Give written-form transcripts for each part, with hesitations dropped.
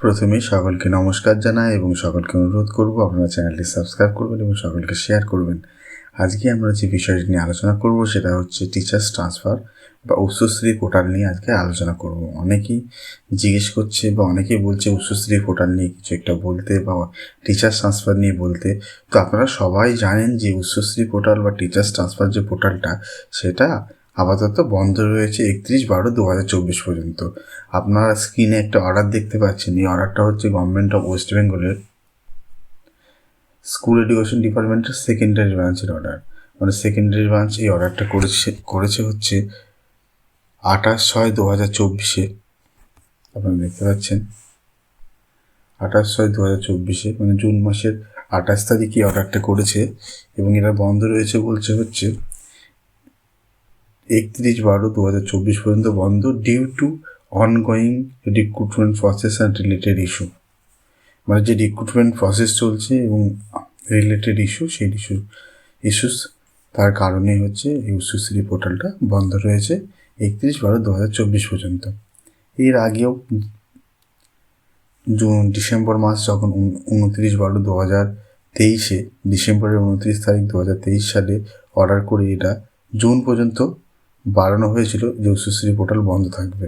প্রথমেই সকলকে নমস্কার জানাই এবং সকলকে অনুরোধ করব আপনারা চ্যানেলটি সাবস্ক্রাইব করবেন এবং সকলকে শেয়ার করবেন। আজকে আমরা যে বিষয়টি নিয়ে আলোচনা করব সেটা হচ্ছে টিচার্স ট্রান্সফার বা উচ্চশ্রী পোর্টাল নিয়ে আজকে আলোচনা করব। অনেকেই জিজ্ঞেস করছে বা অনেকেই বলছে উচ্চশ্রী পোর্টাল নিয়ে কিছু একটা বলতে বা টিচার্স ট্রান্সফার নিয়ে বলতে। তো আপনারা সবাই জানেন যে উচ্চশ্রী পোর্টাল বা টিচার্স ট্রান্সফার যে পোর্টালটা সেটা আপাতত বন্ধ রয়েছে 31/12/2024 পর্যন্ত। আপনারা স্ক্রিনে একটা অর্ডার দেখতে পাচ্ছেন। এই অর্ডারটা হচ্ছে গভর্নমেন্ট অফ ওয়েস্ট বেঙ্গলের স্কুল এডুকেশন ডিপার্টমেন্টের সেকেন্ডারি ব্রাঞ্চের অর্ডার। মানে সেকেন্ডারি ব্রাঞ্চ এই অর্ডারটা করেছে হচ্ছে 28/6/2024। আপনারা দেখতে পাচ্ছেন 28/6/2024, মানে জুন মাসের 28 তারিখে অর্ডারটা করেছে এবং এটা বন্ধ রয়েছে বলছে হচ্ছে 31/12/2024 পর্যন্ত বন্ধ, due to ongoing recruitment process and related issue. মানে যে রিক্রুটমেন্ট প্রসেস চলছে এবং রিলেটেড ইস্যু, সেই ইস্যুস তার কারণে হচ্ছে এই উচ্চশ্রী পোর্টালটা বন্ধ রয়েছে 31/12/2024 পর্যন্ত। এর আগেও ডিসেম্বর মাস যখন 29/12/2023 ডিসেম্বরের 29 তারিখ 2023 সালে অর্ডার করে এটা জুন পর্যন্ত বাড়ানো হয়েছিল যে উচ্চশ্রী পোর্টাল বন্ধ থাকবে।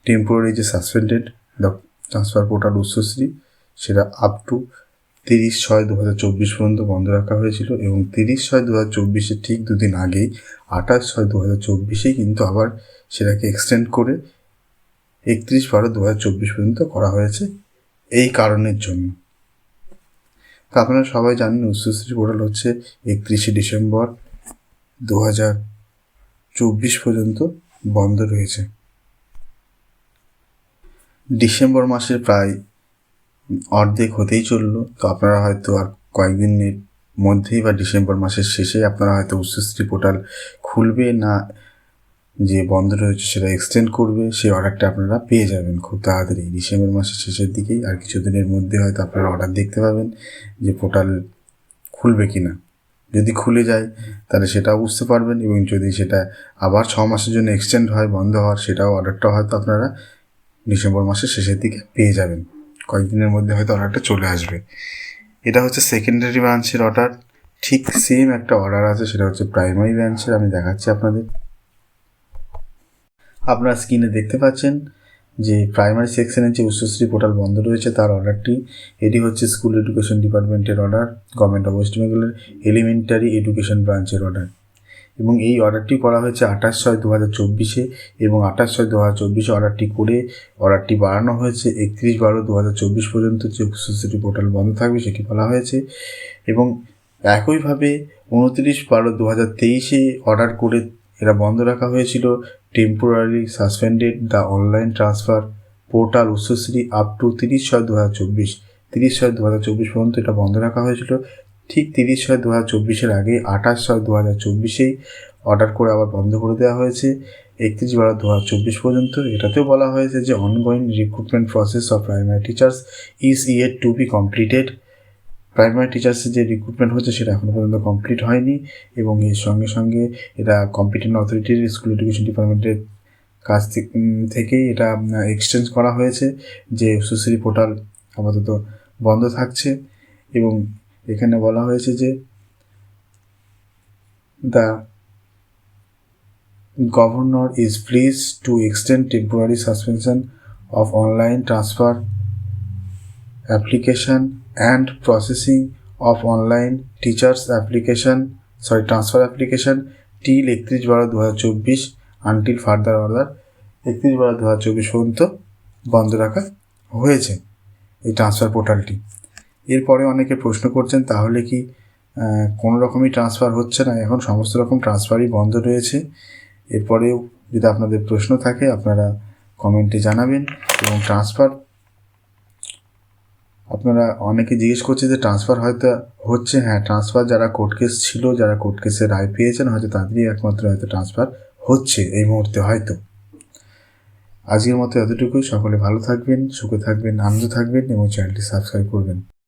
টেম্পোরারি যে suspended the transfer portal Utsashree সেটা আপ টু 30/6/2024 পর্যন্ত বন্ধ রাখা হয়েছিল এবং 30/6/2024 ঠিক দুদিন আগেই 28/6/2024 কিন্তু আবার সেটাকে এক্সটেন্ড করে 31/12/2024 পর্যন্ত করা হয়েছে এই কারণের জন্য। তা আপনারা সবাই জানেন উচ্চশ্রী পোর্টাল হচ্ছে 31শে ডিসেম্বর 2024 পর্যন্ত বন্ধ রয়েছে। ডিসেম্বর মাসের প্রায় অর্ধেক হতেই চললো। তো আপনারা হয়তো আর কয়েকদিনের মধ্যেই বা ডিসেম্বর মাসের শেষে আপনারা হয়তো উচ্চশ্রী পোর্টাল খুলবে না, যে বন্ধ রয়েছে সেটা এক্সটেন্ড করবে, সেই অর্ডারটা আপনারা পেয়ে যাবেন খুব তাড়াতাড়ি। ডিসেম্বর মাসের শেষের দিকেই আর কিছুদিনের মধ্যে হয়তো আপনারা অর্ডার দেখতে পাবেন যে পোর্টাল খুলবে কি না। যদি খুলে যায় তাহলে সেটাও বুঝতে পারবেন এবং যদি সেটা আবার 6 মাসের জন্য এক্সটেন্ড হয় বন্ধ হওয়ার, সেটাও অর্ডারটা হয়তো আপনারা ডিসেম্বর মাসের শেষের দিকে পেয়ে যাবেন। কয়েকদিনের মধ্যে হয়তো অর্ডারটা চলে আসবে। এটা হচ্ছে সেকেন্ডারি ব্রাঞ্চের অর্ডার। ঠিক সেম একটা অর্ডার আছে, সেটা হচ্ছে প্রাইমারি ব্রাঞ্চের। আমি দেখাচ্ছি আপনাদের। আপনারা স্ক্রিনে দেখতে পাচ্ছেন যে প্রাইমারি সেকশনের যে উচ্চশ্রী পোর্টাল বন্ধ রয়েছে তার অর্ডারটি, এটি হচ্ছে স্কুল এডুকেশন ডিপার্টমেন্টের অর্ডার, গভর্নমেন্ট অফ ওয়েস্ট বেঙ্গলের এলিমেন্টারি এডুকেশন ব্রাঞ্চের অর্ডার। এবং এই অর্ডারটি করা হয়েছে 28/6/2024 এবং 28/6/2024 অর্ডারটি বাড়ানো হয়েছে 31/12/2024 পর্যন্ত। যে উচ্চশ্রী পোর্টাল বন্ধ থাকবে সেটি বলা হয়েছে। এবং একইভাবে 29/12/2023 অর্ডার করে এরা বন্ধ রাখা হয়েছিল temporary suspended the online transfer portal Utsashree up to 30/6/2024। 30/6/2024 পর্যন্ত এটা বন্ধ রাখা হয়েছিল। ঠিক 30/6/2024 আগে 28/6/2024 অর্ডার করে আবার বন্ধ করে দেওয়া হয়েছে 31/12/2024 পর্যন্ত। এটাতেও বলা হয়েছে যে ongoing recruitment process of primary teachers is yet to be completed. Primary টিচার্সের যে রিক্রুটমেন্ট হচ্ছে সেটা এখনও পর্যন্ত কমপ্লিট হয়নি এবং এর সঙ্গে সঙ্গে এটা কম্পিটেন্ট অথরিটির স্কুল এডুকেশন ডিপার্টমেন্টের কাছ থেকেই এটা এক্সচেঞ্জ করা হয়েছে যে উচ্চশ্রী পোর্টাল আপাতত বন্ধ থাকছে। এবং এখানে বলা হয়েছে যে the governor is please to extend temporary suspension of online transfer application and processing of online teachers transfer application till 31/12/2024 until further order। 31/12/2024 পর্যন্ত বন্ধ রাখা হয়েছে এই ট্রান্সফার পোর্টালটি। এরপরে অনেকে প্রশ্ন করছেন তাহলে কি কোনো রকমই ট্রান্সফার হচ্ছে না? এখন সমস্ত রকম ট্রান্সফারই বন্ধ রয়েছে। এরপরেও যদি আপনাদের প্রশ্ন থাকে আপনারা কমেন্টে জানাবেন। এবং ট্রান্সফার আপনারা অনেকে জিজ্ঞেস করছে যে ট্রান্সফার হয়তো হচ্ছে। হ্যাঁ, ট্রান্সফার যারা কোর্ট কেস ছিল, যারা কোর্ট কেসের রায় পেয়েছেন হয়তো তাদেরই একমাত্র হয়তো ট্রান্সফার হচ্ছে এই মুহূর্তে হয়তো। আজকের মতো এতটুকুই। সকলে ভালো থাকবেন, সুখে থাকবেন, আনন্দ থাকবেন এবং চ্যানেলটি সাবস্ক্রাইব করবেন।